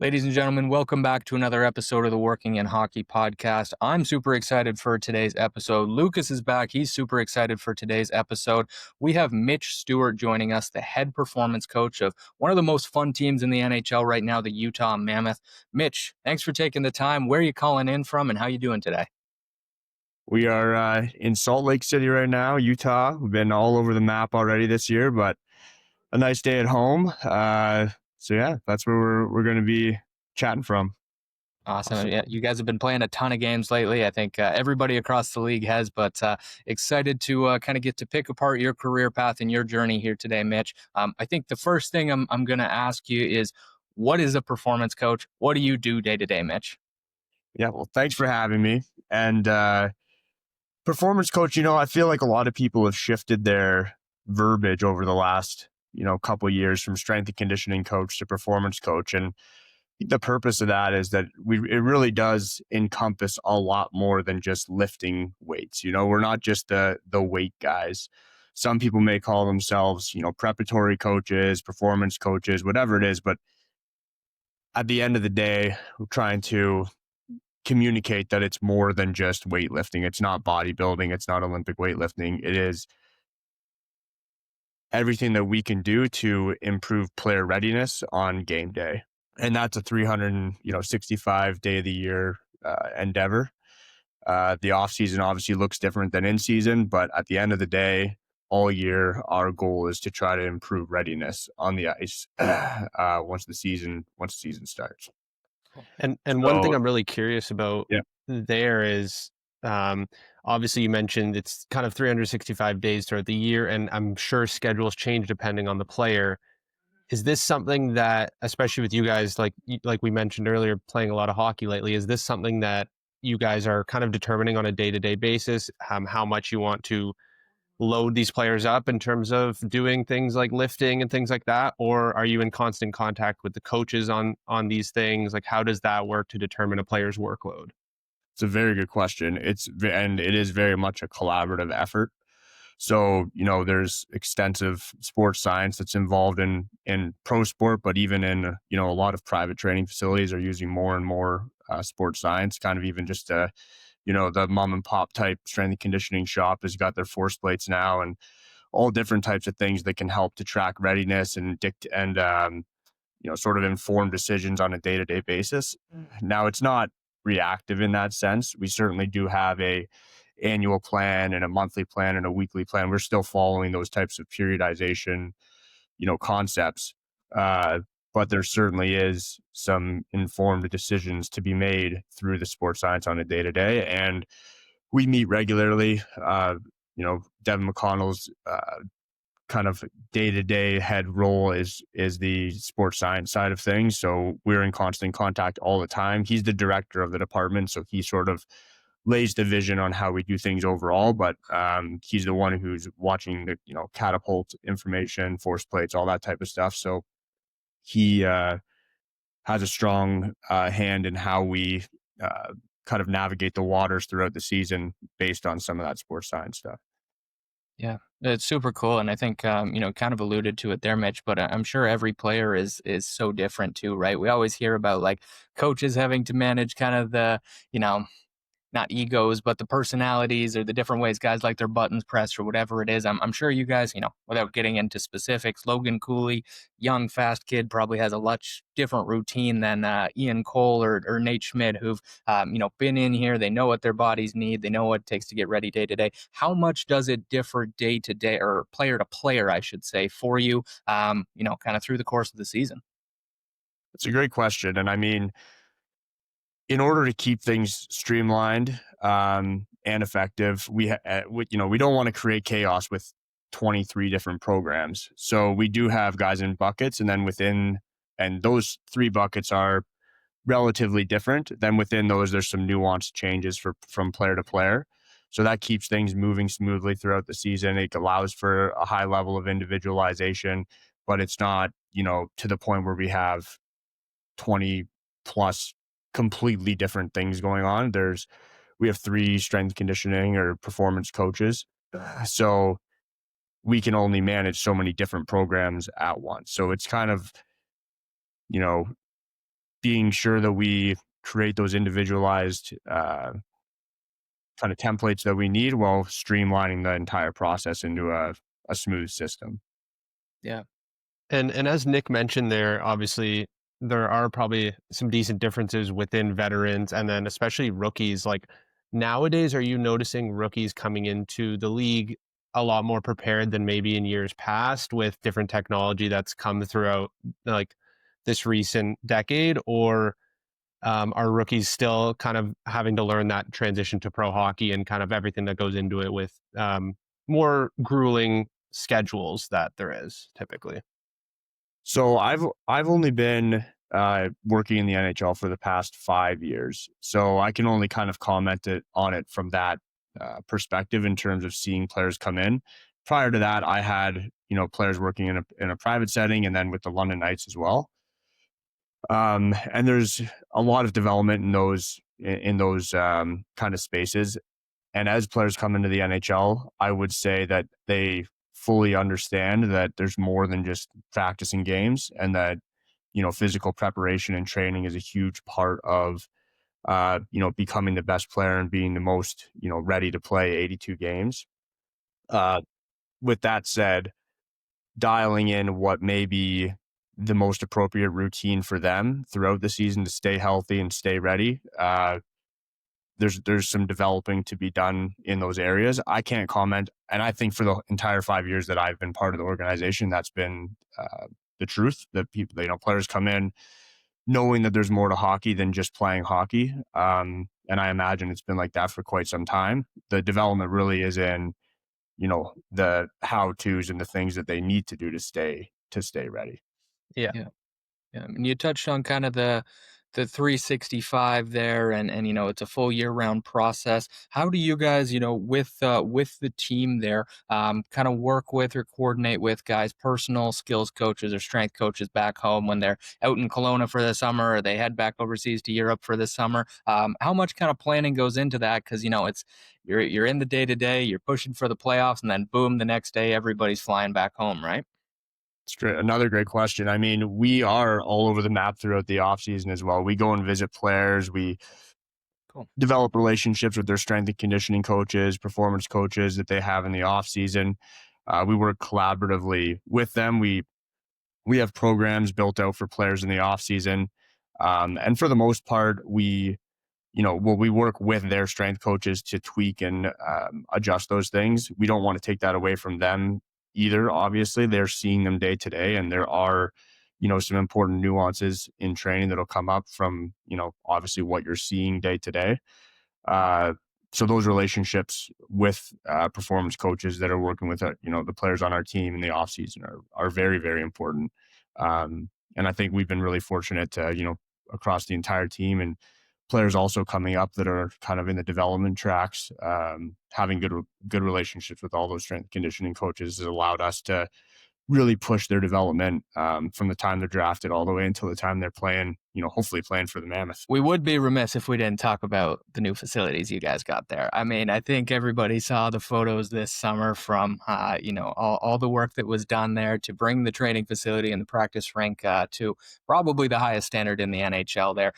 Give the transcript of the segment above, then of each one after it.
Ladies and gentlemen, welcome back to another episode of the Working in Hockey podcast. I'm super excited for today's episode. Lukas is back. He's super excited for today's episode. We have Mitch Stewart joining us, the head performance coach of one of the most fun teams in the NHL right now, the Utah Mammoth. Mitch, thanks for taking the time. Where are you calling in from and how you doing today? We are in Salt Lake City right now, Utah. We've been all over the map already this year, but a nice day at home. So yeah, that's where we're going to be chatting from. Awesome. Yeah, you guys have been playing a ton of games lately. I think everybody across the league has, but excited to kind of get to pick apart your career path and your journey here today, Mitch. I think the first thing I'm going to ask you is, what is a performance coach? What do you do day to day, Mitch? Yeah, well, thanks for having me. And performance coach, I feel like a lot of people have shifted their verbiage over the last, couple of years from strength and conditioning coach to performance coach. And the purpose of that is that it really does encompass a lot more than just lifting weights. We're not just the weight guys. Some people may call themselves, preparatory coaches, performance coaches, whatever it is. But at the end of the day, we're trying to communicate that it's more than just weightlifting. It's not bodybuilding. It's not Olympic weightlifting. It is everything that we can do to improve player readiness on game day. And that's a 365 day of the year endeavor. The off season obviously looks different than in season, but at the end of the day, all year, our goal is to try to improve readiness on the ice once the season starts. And one thing So, I'm really curious about yeah. there is, obviously you mentioned it's kind of 365 days throughout the year, and I'm sure schedules change depending on the player. Is this something that, especially with you guys, like we mentioned earlier, playing a lot of hockey lately, is this something that you guys are kind of determining on a day-to-day basis, how much you want to load these players up in terms of doing things like lifting and things like that? Or are you in constant contact with the coaches on these things? Like, how does that work to determine a player's workload? It's a very good question. And it is very much a collaborative effort. So, there's extensive sports science that's involved in pro sport, but even in, a lot of private training facilities are using more and more sports science, kind of even just, the mom and pop type strength and conditioning shop has got their force plates now and all different types of things that can help to track readiness and sort of inform decisions on a day-to-day basis. Now, it's not reactive in that sense. We certainly do have a annual plan and a monthly plan and a weekly plan. We're still following those types of periodization, concepts. But there certainly is some informed decisions to be made through the sports science on a day-to-day. And we meet regularly. Devin McConnell's kind of day-to-day head role is the sports science side of things. So we're in constant contact all the time. He's the director of the department, so he sort of lays the vision on how we do things overall, but he's the one who's watching the catapult information, force plates, all that type of stuff. So he has a strong hand in how we kind of navigate the waters throughout the season based on some of that sports science stuff. Yeah, it's super cool, and I think kind of alluded to it there, Mitch. But I'm sure every player is so different too, right? We always hear about like coaches having to manage kind of the not egos, but the personalities or the different ways guys like their buttons pressed or whatever it is. I'm sure you guys, without getting into specifics, Logan Cooley, young, fast kid, probably has a much different routine than Ian Cole or Nate Schmidt, who've, been in here. They know what their bodies need. They know what it takes to get ready day to day. How much does it differ day to day or player to player, I should say, for you, kind of through the course of the season? It's a great question. And I mean, in order to keep things streamlined and effective, we don't want to create chaos with 23 different programs. So we do have guys in buckets, and then and those three buckets are relatively different. Then within those, there's some nuanced changes from player to player. So that keeps things moving smoothly throughout the season. It allows for a high level of individualization, but it's not, to the point where we have 20 plus completely different things going on. We have 3 strength conditioning or performance coaches. So we can only manage so many different programs at once. So it's kind of, being sure that we create those individualized kind of templates that we need while streamlining the entire process into a smooth system. Yeah. And as Nick mentioned there, obviously there are probably some decent differences within veterans and then especially rookies. Like nowadays, are you noticing rookies coming into the league a lot more prepared than maybe in years past with different technology that's come throughout like this recent decade? Or are rookies still kind of having to learn that transition to pro hockey and kind of everything that goes into it with more grueling schedules that there is typically? So I've only been working in the NHL for the past 5 years, so I can only kind of on it from that perspective in terms of seeing players come in. Prior to that, I had players working in a private setting, and then with the London Knights as well. And there's a lot of development in those kind of spaces. And as players come into the NHL, I would say that they fully understand that there's more than just practicing games, and that physical preparation and training is a huge part of becoming the best player and being the most ready to play 82 games. Uh, with that said, dialing in what may be the most appropriate routine for them throughout the season to stay healthy and stay ready. There's some developing to be done in those areas. I can't comment, and I think for the entire 5 years that I've been part of the organization, that's been the truth. That people, players come in knowing that there's more to hockey than just playing hockey, and I imagine it's been like that for quite some time. The development really is in the how tos and the things that they need to do to stay ready. Yeah. Yeah. Yeah, and you touched on kind of the 365 there, and it's a full year round process. How do you guys, with the team there, kind of work with or coordinate with guys, personal skills coaches or strength coaches back home when they're out in Kelowna for the summer or they head back overseas to Europe for the summer? How much kind of planning goes into that? Because it's you're in the day to day, you're pushing for the playoffs, and then boom, the next day everybody's flying back home, right? It's great. Another great question. I mean, we are all over the map throughout the off season as well. We go and visit players. We Cool. develop relationships with their strength and conditioning coaches, performance coaches that they have in the off season. We work collaboratively with them. We have programs built out for players in the off season, and for the most part, we work with their strength coaches to tweak and adjust those things. We don't want to take that away from them either. Obviously, they're seeing them day to day, and there are, some important nuances in training that'll come up from, obviously what you're seeing day to day. Uh, so those relationships with performance coaches that are working with, the players on our team in the off season are very, very important. And I think we've been really fortunate to, across the entire team, and players also coming up that are kind of in the development tracks, having good relationships with all those strength and conditioning coaches has allowed us to really push their development from the time they're drafted all the way until the time they're playing, hopefully playing for the Mammoth. We would be remiss if we didn't talk about the new facilities you guys got there. I mean, I think everybody saw the photos this summer from, all the work that was done there to bring the training facility and the practice rink to probably the highest standard in the NHL there.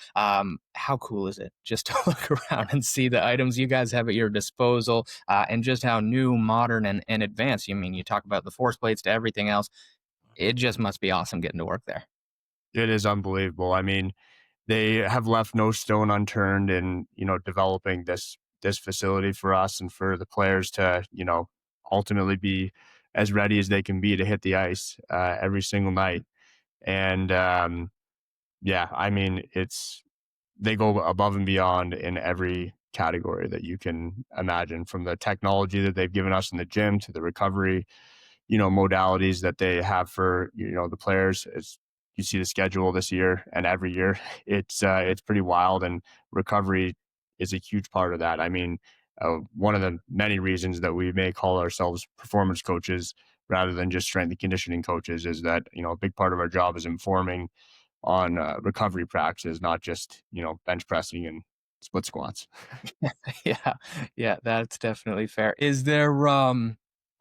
How cool is it just to look around and see the items you guys have at your disposal and just how new, modern, and advanced? I mean, you talk about the force plates to everything else. It just must be awesome getting to work there. It is unbelievable. I mean, they have left no stone unturned in developing this facility for us and for the players to ultimately be as ready as they can be to hit the ice every single night. And yeah, I mean, they go above and beyond in every category that you can imagine, from the technology that they've given us in the gym to the recovery modalities that they have for the players. As you see the schedule this year and every year, it's pretty wild, and recovery is a huge part of that. I mean, one of the many reasons that we may call ourselves performance coaches rather than just strength and conditioning coaches is that a big part of our job is informing on recovery practices, not just bench pressing and split squats. Yeah, yeah, that's definitely fair. Is there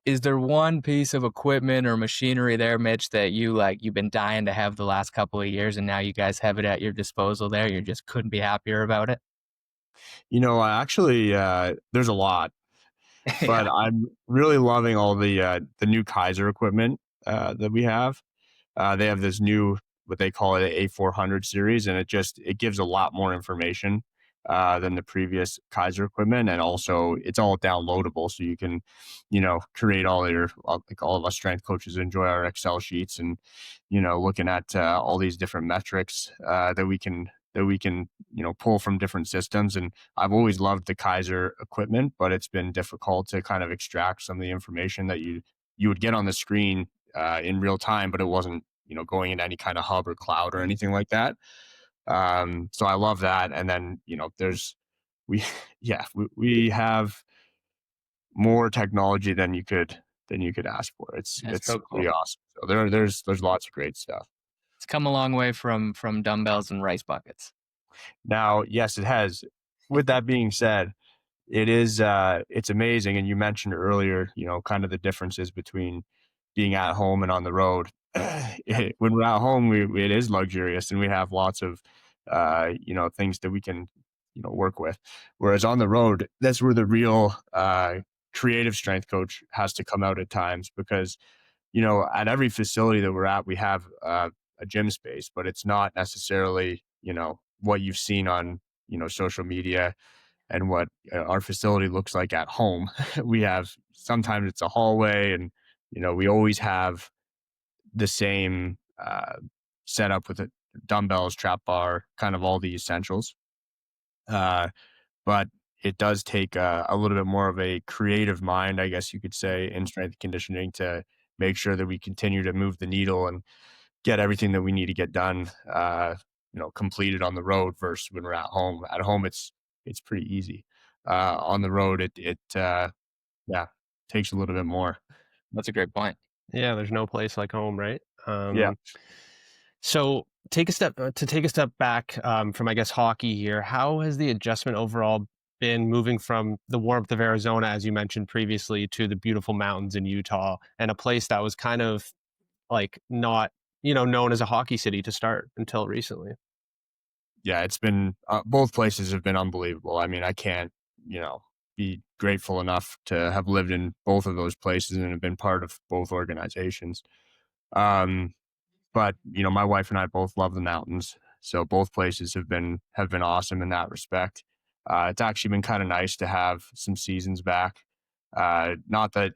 Is there one piece of equipment or machinery there, Mitch, that you've been dying to have the last couple of years, and now you guys have it at your disposal there? You just couldn't be happier about it? I actually, there's a lot, but Yeah, I'm really loving all the new Kaiser equipment that we have. They have this new, what they call it, A400 series, and it gives a lot more information than the previous Kaiser equipment, and also it's all downloadable, so you can, create like all of us strength coaches enjoy our Excel sheets, and looking at all these different metrics that we can pull from different systems. And I've always loved the Kaiser equipment, but it's been difficult to kind of extract some of the information that you would get on the screen in real time, but it wasn't going into any kind of hub or cloud or anything like that. So I love that. And then there's we yeah we have more technology than you could ask for. It's that's it's so pretty cool. awesome. So there's lots of great stuff. It's come a long way from dumbbells and rice buckets. Now, yes, it has. With that being said, it's amazing. And you mentioned earlier, kind of the differences between being at home and on the road. When we're at home, it is luxurious, and we have lots of things that we can work with. Whereas on the road, that's where the real creative strength coach has to come out at times, because at every facility that we're at, we have a gym space, but it's not necessarily what you've seen on social media and what our facility looks like at home. We have, sometimes it's a hallway, and we always have the same setup with the dumbbells, trap bar, kind of all the essentials. Uh, but it does take a little bit more of a creative mind, I guess you could say, in strength and conditioning, to make sure that we continue to move the needle and get everything that we need to get done, completed on the road versus when we're at home. At home, it's pretty easy. On the road, yeah, takes a little bit more. That's a great point. Yeah, there's no place like home, right? Yeah. So take a step back from, I guess, hockey here. How has the adjustment overall been, moving from the warmth of Arizona, as you mentioned previously, to the beautiful mountains in Utah, and a place that was kind of like not known as a hockey city to start until recently? Yeah, it's been both places have been unbelievable. I mean, I can't, be grateful enough to have lived in both of those places and have been part of both organizations. Um, but my wife and I both love the mountains, so both places have been awesome in that respect. It's actually been kind of nice to have some seasons back. Not that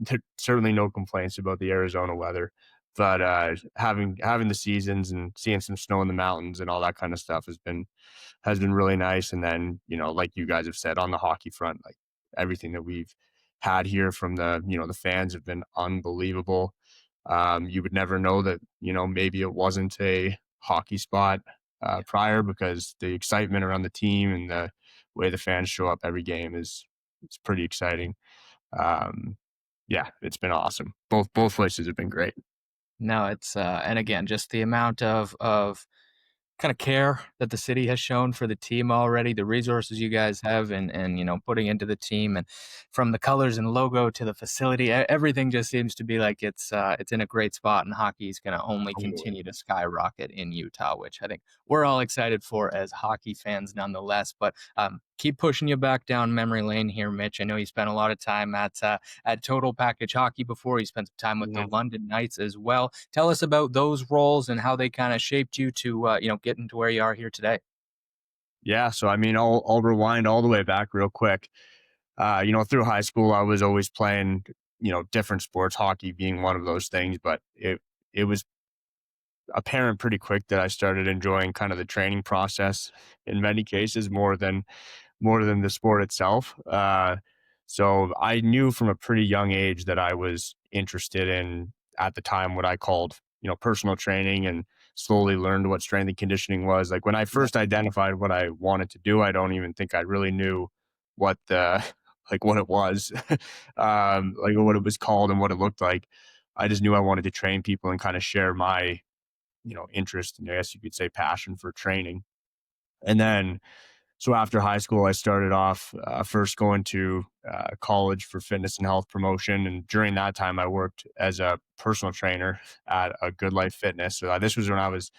there's certainly no complaints about the Arizona weather, but having the seasons and seeing some snow in the mountains and all that kind of stuff has been really nice. And then like you guys have said, on the hockey front, like everything that we've had here from the fans have been unbelievable. You would never know that maybe it wasn't a hockey spot prior, because the excitement around the team and the way the fans show up every game is it's pretty exciting. Um, yeah, it's been awesome. Both places have been great. No, it's and again, just the amount of kind of care that the city has shown for the team already, the resources you guys have, and putting into the team, and from the colors and logo to the facility, everything just seems to be like it's in a great spot, and hockey is going to only Totally. continue to skyrocket in Utah, which I think we're all excited for as hockey fans nonetheless. But keep pushing you back down memory lane here, Mitch. I know you spent a lot of time at Total Package Hockey before. You spent some time with the Yeah. London Knights as well. Tell us about those roles and how they kind of shaped you to get into where you are here today. Yeah. So I mean, I'll rewind all the way back real quick. Through high school, I was always playing different sports, hockey being one of those things. But it was apparent pretty quick that I started enjoying kind of the training process in many cases more than the sport itself. So I knew from a pretty young age that I was interested in, at the time, what I called, personal training, and slowly learned what strength and conditioning was. Like when I Yeah. first identified what I wanted to do, I don't even think I really knew what the, like what it was, like what it was called and what it looked like. I just knew I wanted to train people and kind of share my, interest and, I guess you could say, passion for training. And then So after high school, I started off first going to college for fitness and health promotion, and during that time, I worked as a personal trainer at a Good Life Fitness. So this was when I was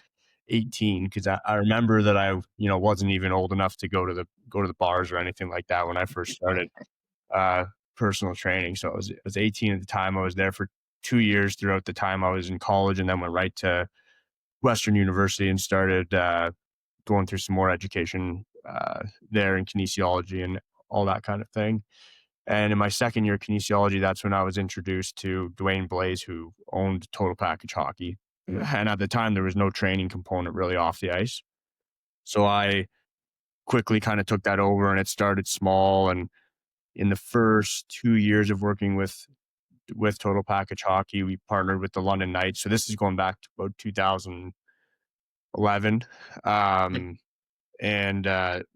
18, because I remember that I wasn't even old enough to go to the bars or anything like that when I first started uh, personal training. So I was 18 at the time. I was there for 2 years throughout the time I was in college, and then went right to Western University and started going through some more education there in kinesiology and all that kind of thing. And in my second year of kinesiology, that's when I was introduced to Dwayne Blaze, who owned Total Package Hockey. And at the time, there was no training component really off the ice. So I quickly kind of took that over, and it started small. And in the first 2 years of working with Total Package Hockey, we partnered with the London Knights. So this is going back to about 2011. Um, and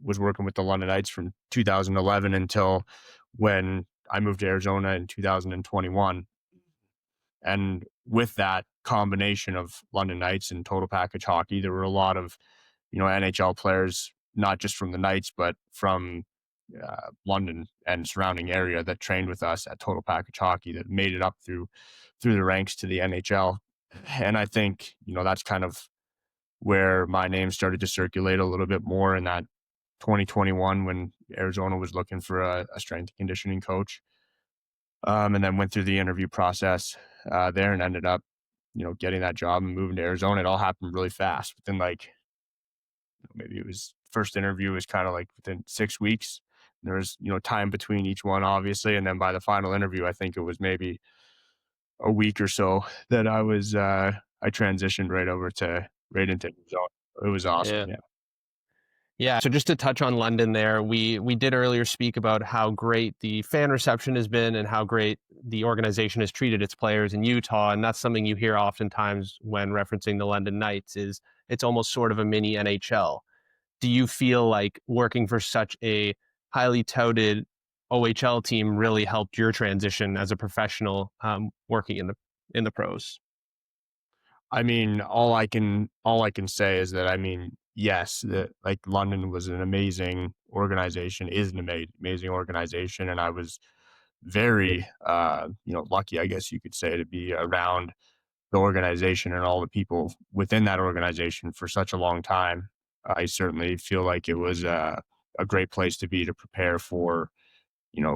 was working with the London Knights from 2011 until when I moved to Arizona in 2021. And with that combination of London Knights and Total Package Hockey, there were a lot of NHL players, not just from the Knights, but from London and surrounding area that trained with us at Total Package Hockey that made it up through the ranks to the NHL. And I think that's kind of where my name started to circulate a little bit more in that 2021 when Arizona was looking for a strength and conditioning coach. And then went through the interview process there and ended up, getting that job and moving to Arizona. It all happened really fast. Within like, maybe it was first interview was kind of like within 6 weeks. There was, time between each one, obviously. And then by the final interview, I think it was maybe a week or so that I transitioned right into Arizona. It was awesome. Yeah. Yeah. Yeah. So just to touch on London there, we did earlier speak about how great the fan reception has been and how great the organization has treated its players in Utah. And that's something you hear oftentimes when referencing the London Knights is it's almost sort of a mini NHL. Do you feel like working for such a highly touted OHL team really helped your transition as a professional working in the pros? I mean, all I can say is that, I mean, yes, that like London was an amazing organization, is an amazing organization, and I was very lucky, I guess you could say, to be around the organization and all the people within that organization for such a long time. I certainly feel like it was a great place to be to prepare for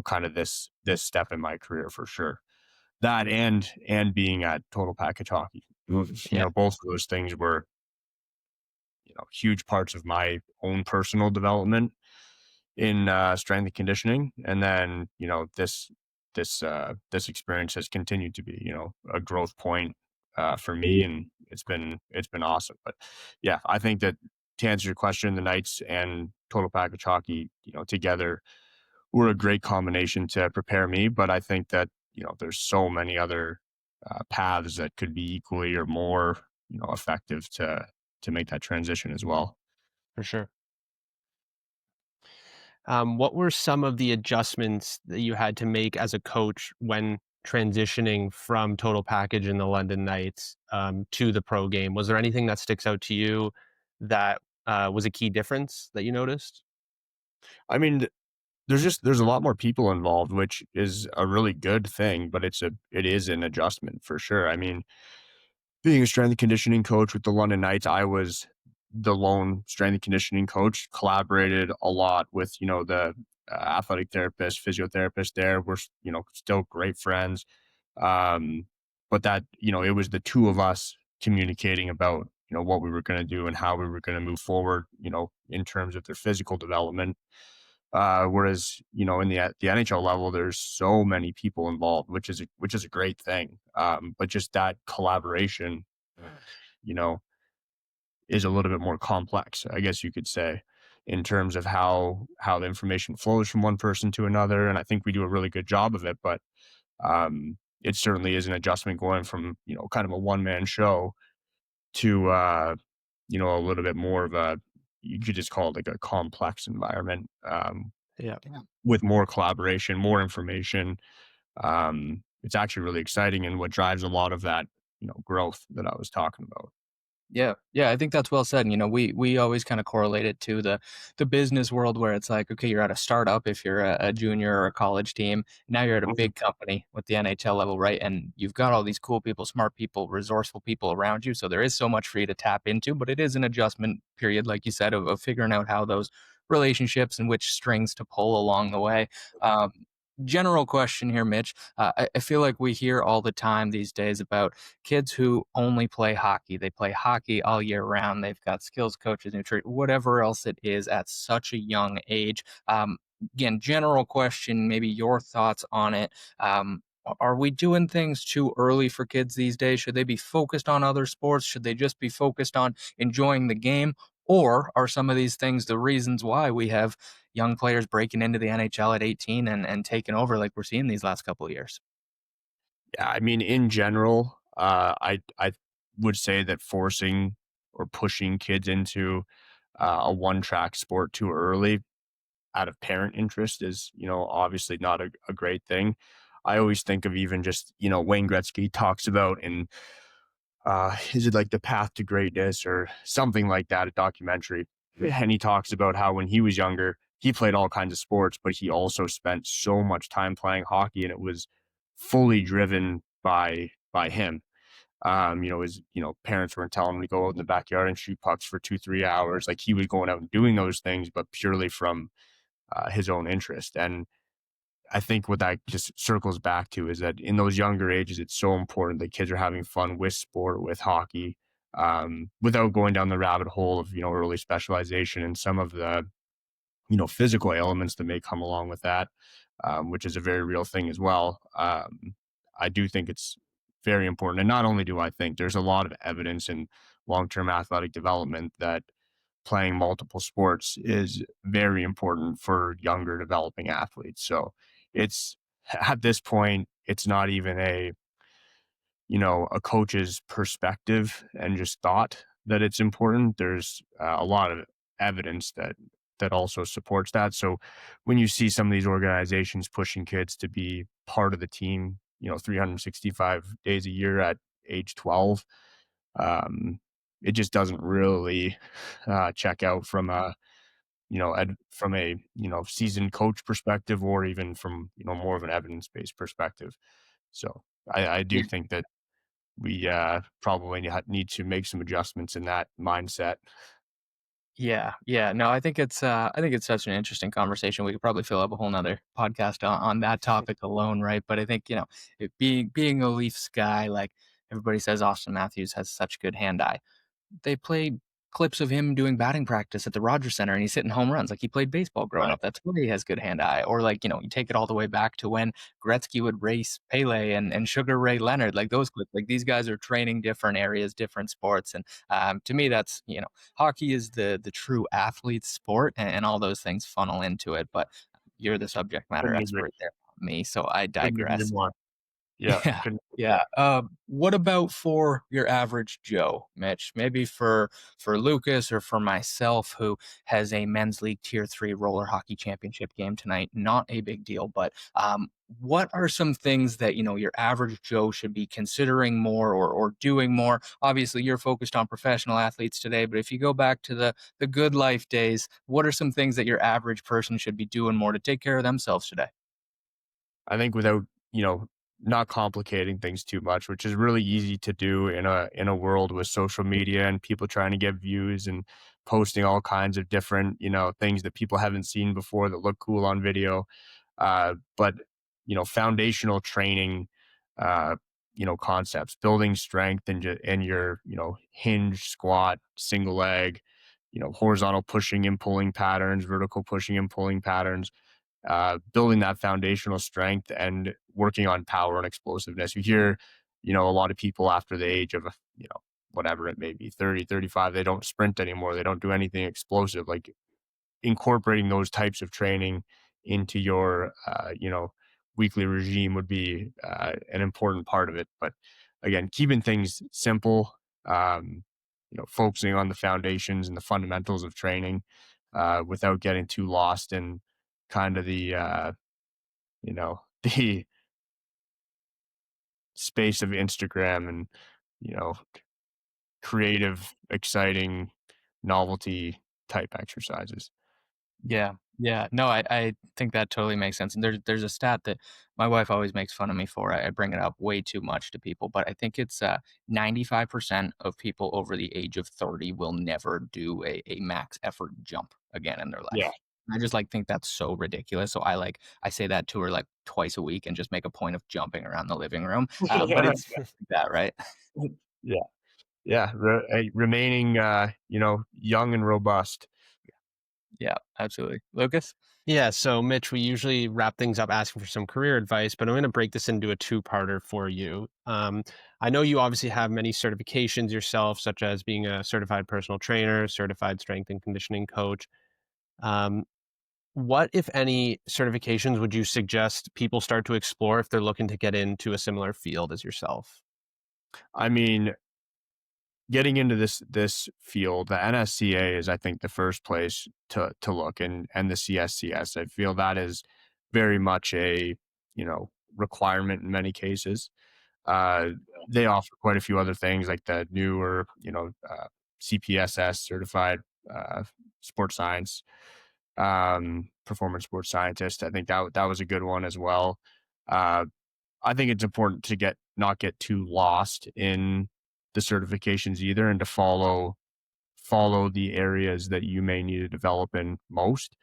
kind of this step in my career for sure. That and being at Total Package Hockey. Yeah, Both of those things were, huge parts of my own personal development in strength and conditioning. And then, this experience has continued to be, a growth point for me, and it's been awesome. But yeah, I think that to answer your question, the Knights and Total Package Hockey, together were a great combination to prepare me. But I think that, there's so many other paths that could be equally or more, effective to make that transition as well. for sure. What were some of the adjustments that you had to make as a coach when transitioning from Total Package in the London Knights to the pro game? Was there anything that sticks out to you that was a key difference that you noticed? I mean, there's a lot more people involved, which is a really good thing, but it is an adjustment for sure. I mean, being a strength and conditioning coach with the London Knights, I was the lone strength and conditioning coach, collaborated a lot with, the athletic therapist, physiotherapist there. We're, still great friends. Um, but that, it was the two of us communicating about, what we were going to do and how we were going to move forward, in terms of their physical development. Whereas, in the NHL level, there's so many people involved, which is a great thing. But just that collaboration, you know, is a little bit more complex, I guess you could say, in terms of how the information flows from one person to another. And I think we do a really good job of it. But it certainly is an adjustment going from, kind of a one man show to a little bit more of a, you could just call it like a complex environment. Yeah. With more collaboration, more information. It's actually really exciting and what drives a lot of that, growth that I was talking about. Yeah, yeah, I think that's well said. You know, we always kind of correlate it to the business world where it's like, okay, you're at a startup if you're a junior or a college team. Now you're at a Mhm. big company with the NHL level, right? And you've got all these cool people, smart people, resourceful people around you. So there is so much for you to tap into, but it is an adjustment period, like you said, of figuring out how those relationships and which strings to pull along the way. Um, General question here, Mitch. I feel like we hear all the time these days about kids who only play hockey. They play hockey all year round. They've got skills coaches, whatever else it is at such a young age. Again, general question, maybe your thoughts on it. Are we doing things too early for kids these days? Should they be focused on other sports? Should they just be focused on enjoying the game? Or are some of these things the reasons why we have young players breaking into the NHL at 18 and taking over like we're seeing these last couple of years? Yeah, I mean, in general, I would say that forcing or pushing kids into a one track sport too early out of parent interest is, obviously not a great thing. I always think of even just, Wayne Gretzky talks about in is it like The Path to Greatness or something like that, a documentary. And he talks about how when he was younger, he played all kinds of sports, but he also spent so much time playing hockey, and it was fully driven by him. His parents weren't telling him to go out in the backyard and shoot pucks for 2 3 hours. Like, he was going out and doing those things, but purely from his own interest. And I think what that just circles back to is that in those younger ages, it's so important that kids are having fun with sport, with hockey, without going down the rabbit hole of, early specialization and some of the, physical elements that may come along with that, which is a very real thing as well. I do think it's very important. And not only do I think there's a lot of evidence in long term athletic development that playing multiple sports is very important for younger developing athletes. So it's at this point, it's not even a coach's perspective and just thought that it's important. There's a lot of evidence that also supports that. So when you see some of these organizations pushing kids to be part of the team, 365 days a year at age 12, um, it just doesn't really check out from a seasoned coach perspective, or even from more of an evidence based perspective. So I do think that we probably need to make some adjustments in that mindset. Yeah, yeah. No, I think it's such an interesting conversation. We could probably fill up a whole nother podcast on that topic alone, right? But I think, being a Leafs guy, like everybody says Austin Matthews has such good hand eye. They played clips of him doing batting practice at the Rogers Center, and he's hitting home runs like he played baseball growing Right. up. That's why he has good hand-eye. Or like, you take it all the way back to when Gretzky would race Pele and Sugar Ray Leonard, like those clips. Like these guys are training different areas, different sports. And to me, that's, hockey is the true athlete sport, and all those things funnel into it. But you're the subject matter Couldn't agree. expert there, not me. So I Couldn't agree digress. more. Yeah. Yeah, Couldn't agree yeah. more. What about for your average Joe, Mitch? Maybe for Lukas or for myself, who has a men's league tier 3 roller hockey championship game tonight. Not a big deal, but what are some things that your average Joe should be considering more or doing more? Obviously, you're focused on professional athletes today, but if you go back to the good life days, what are some things that your average person should be doing more to take care of themselves today? I think without, not complicating things too much, which is really easy to do in a world with social media and people trying to get views and posting all kinds of different, things that people haven't seen before that look cool on video. But foundational training, concepts, building strength and your, hinge, squat, single leg, horizontal pushing and pulling patterns, vertical pushing and pulling patterns, building that foundational strength and working on power and explosiveness. You hear, a lot of people after the age of, whatever it may be, 30, 35, they don't sprint anymore. They don't do anything explosive. Like, incorporating those types of training into your, weekly regime would be an important part of it. But again, keeping things simple, focusing on the foundations and the fundamentals of training, without getting too lost in kind of the space of Instagram and, you know, creative, exciting, novelty type exercises. Yeah, yeah. No, I think that totally makes sense, and there's a stat that my wife always makes fun of me for. I bring it up way too much to people, but I think it's, 95% of people over the age of 30 will never do a max effort jump again in their Yeah. life. I just, like, think that's so ridiculous, so I say that to her, like, twice a week and just make a point of jumping around the living room, but it's stuff like that, right? Yeah. Yeah. Remaining, young and robust. Yeah, absolutely. Lucas? Yeah, so Mitch, we usually wrap things up asking for some career advice, but I'm going to break this into a two-parter for you. I know you obviously have many certifications yourself, such as being a certified personal trainer, certified strength and conditioning coach. Um, what, if any, certifications would you suggest people start to explore if they're looking to get into a similar field as yourself? I mean, getting into this field, the NSCA is, I think, the first place to look, and the CSCS. I feel that is very much a requirement in many cases. Uh, they offer quite a few other things like the newer, CPSS certified uh, sports science, performance sports scientist. I think that was a good one as well. Uh, I think it's important to not get too lost in the certifications either, and to follow the areas that you may need to develop in most.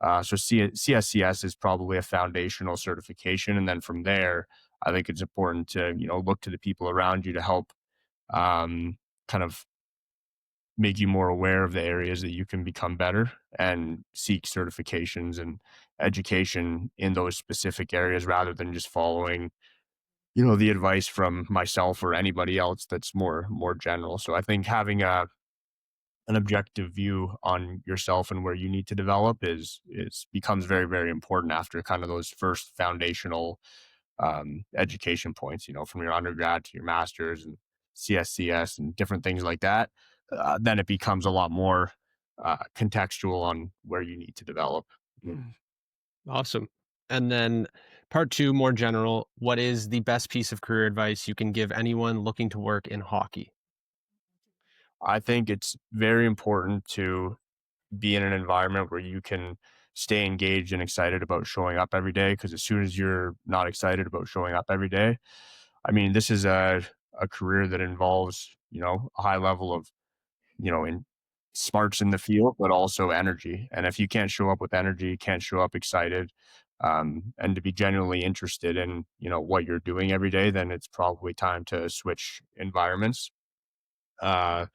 So CSCS is probably a foundational certification, and then from there, I think it's important to look to the people around you to help kind of make you more aware of the areas that you can become better and seek certifications and education in those specific areas rather than just following the advice from myself or anybody else that's more general. So I think having an objective view on yourself and where you need to develop is becomes very, very important after kind of those first foundational education points, from your undergrad to your master's and CSCS and different things like that. Then it becomes a lot more contextual on where you need to develop. Awesome. And then part two, more general, what is the best piece of career advice you can give anyone looking to work in hockey? I think it's very important to be in an environment where you can stay engaged and excited about showing up every day. Because as soon as you're not excited about showing up every day, I mean, this is a career that involves, a high level of, in smarts in the field, but also energy. And if you can't show up with energy, can't show up excited, and to be genuinely interested in, what you're doing every day, then it's probably time to switch environments. Uh,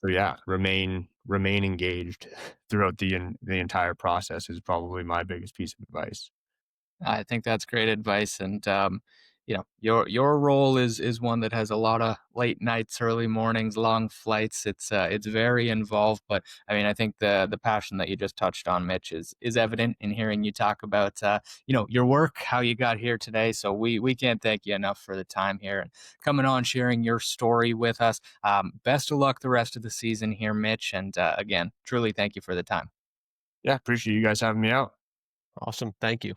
so yeah, remain engaged throughout the entire process is probably my biggest piece of advice. I think that's great advice, and your role is one that has a lot of late nights, early mornings, long flights. It's very involved, but I mean, I think the passion that you just touched on, Mitch, is evident in hearing you talk about your work, how you got here today. So we can't thank you enough for the time here and coming on, sharing your story with us. Best of luck the rest of the season here, Mitch, and again, truly thank you for the time. Yeah, appreciate you guys having me out. Awesome. Thank you.